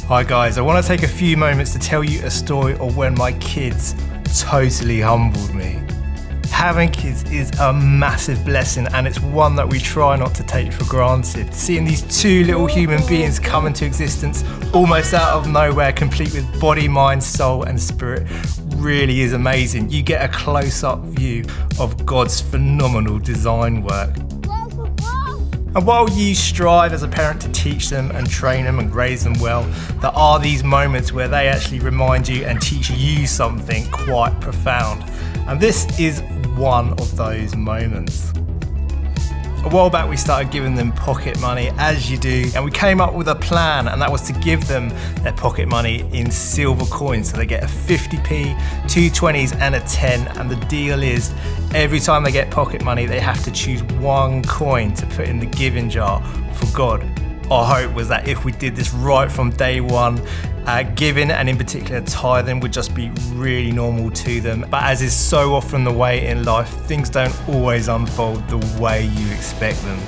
Hi guys, I want to take a few moments to tell you a story of when my kids totally humbled me. Having kids is a massive blessing, and it's one that we try not to take for granted. Seeing these two little human beings come into existence almost out of nowhere, complete with body, mind, soul and spirit, really is amazing. You get a close-up view of God's phenomenal design work. And while you strive as a parent to teach them and train them and raise them well, there are these moments where they actually remind you and teach you something quite profound. And this is one of those moments. A while back we started giving them pocket money, as you do, and we came up with a plan, and that was to give them their pocket money in silver coins. So they get a 50p, two 20s and a 10, and the deal is every time they get pocket money they have to choose one coin to put in the giving jar for God. Our hope was that if we did this right from day one, giving and in particular tithing would just be really normal to them. But as is so often the way in life, things don't always unfold the way you expect them.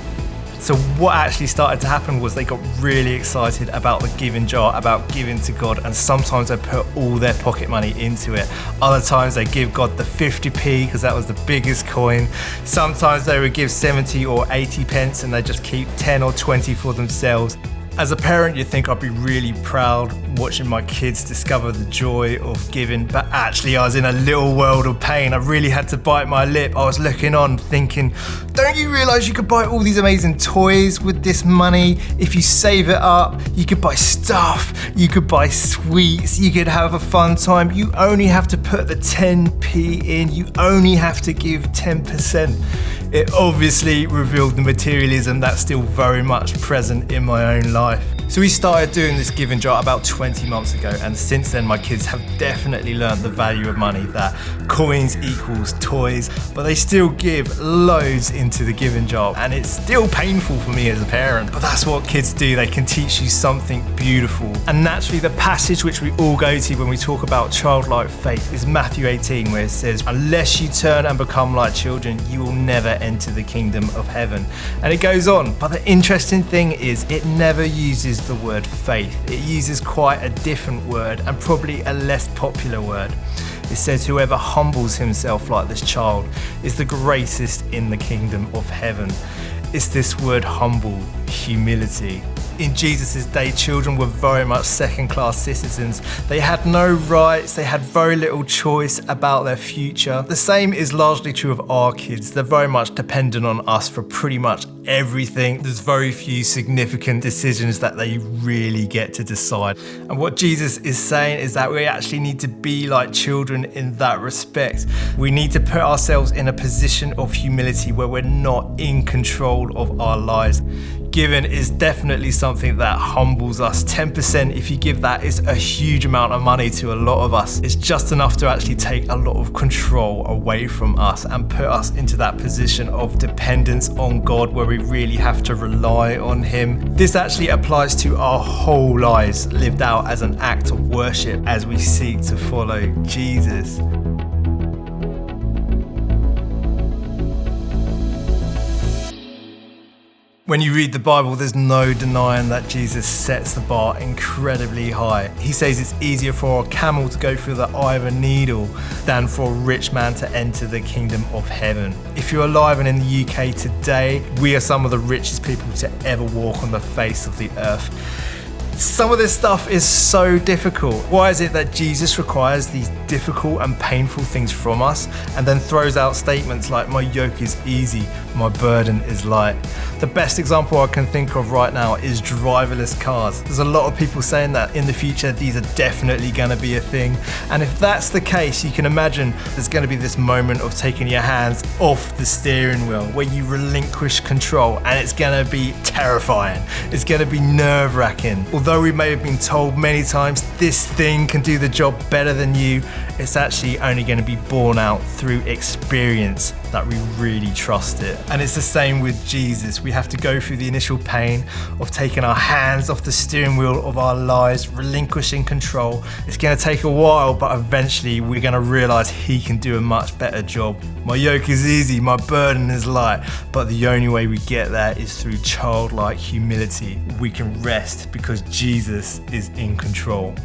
So what actually started to happen was they got really excited about the giving jar, about giving to God, and sometimes they put all their pocket money into it. Other times they give God the 50p because that was the biggest coin. Sometimes they would give 70 or 80 pence and they just keep 10 or 20 for themselves. As a parent, you'd think I'd be really proud watching my kids discover the joy of giving, but actually I was in a little world of pain. I really had to bite my lip. I was looking on thinking, don't you realise you could buy all these amazing toys with this money? If you save it up, you could buy stuff, you could buy sweets, you could have a fun time. You only have to put the 10p in, you only have to give 10%. It obviously revealed the materialism that's still very much present in my own life. So we started doing this giving jar about 20 months ago, and since then my kids have definitely learned the value of money, that coins equals toys, but they still give loads into the giving jar, and it's still painful for me as a parent. But that's what kids do, they can teach you something beautiful. And naturally the passage which we all go to when we talk about childlike faith is Matthew 18, where it says, unless you turn and become like children, you will never enter the kingdom of heaven. And it goes on, but the interesting thing is it never uses the word faith. It uses quite a different word, and probably a less popular word. It says whoever humbles himself like this child is the greatest in the kingdom of heaven. It's this word humble, humility. In Jesus' day, children were very much second-class citizens. They had no rights, they had very little choice about their future. The same is largely true of our kids. They're very much dependent on us for pretty much everything. There's very few significant decisions that they really get to decide. And what Jesus is saying is that we actually need to be like children in that respect. We need to put ourselves in a position of humility where we're not in control of our lives. Giving is definitely something that humbles us. 10%, if you give that, is a huge amount of money to a lot of us. It's just enough to actually take a lot of control away from us and put us into that position of dependence on God, where we really have to rely on Him. This actually applies to our whole lives, lived out as an act of worship as we seek to follow Jesus. When you read the Bible, there's no denying that Jesus sets the bar incredibly high. He says it's easier for a camel to go through the eye of a needle than for a rich man to enter the kingdom of heaven. If you're alive and in the UK today, we are some of the richest people to ever walk on the face of the earth. Some of this stuff is so difficult. Why is it that Jesus requires these difficult and painful things from us and then throws out statements like, my yoke is easy, my burden is light? The best example I can think of right now is driverless cars. There's a lot of people saying that in the future these are definitely going to be a thing. And if that's the case, you can imagine there's going to be this moment of taking your hands off the steering wheel where you relinquish control, and it's going to be terrifying. It's going to be nerve-wracking. Although we may have been told many times this thing can do the job better than you, it's actually only going to be borne out through experience. that we really trust it. And it's the same with Jesus. We have to go through the initial pain of taking our hands off the steering wheel of our lives, relinquishing control. It's going to take a while, but eventually we're going to realize he can do a much better job. My yoke is easy, my burden is light, but the only way we get there is through childlike humility. We can rest because Jesus is in control.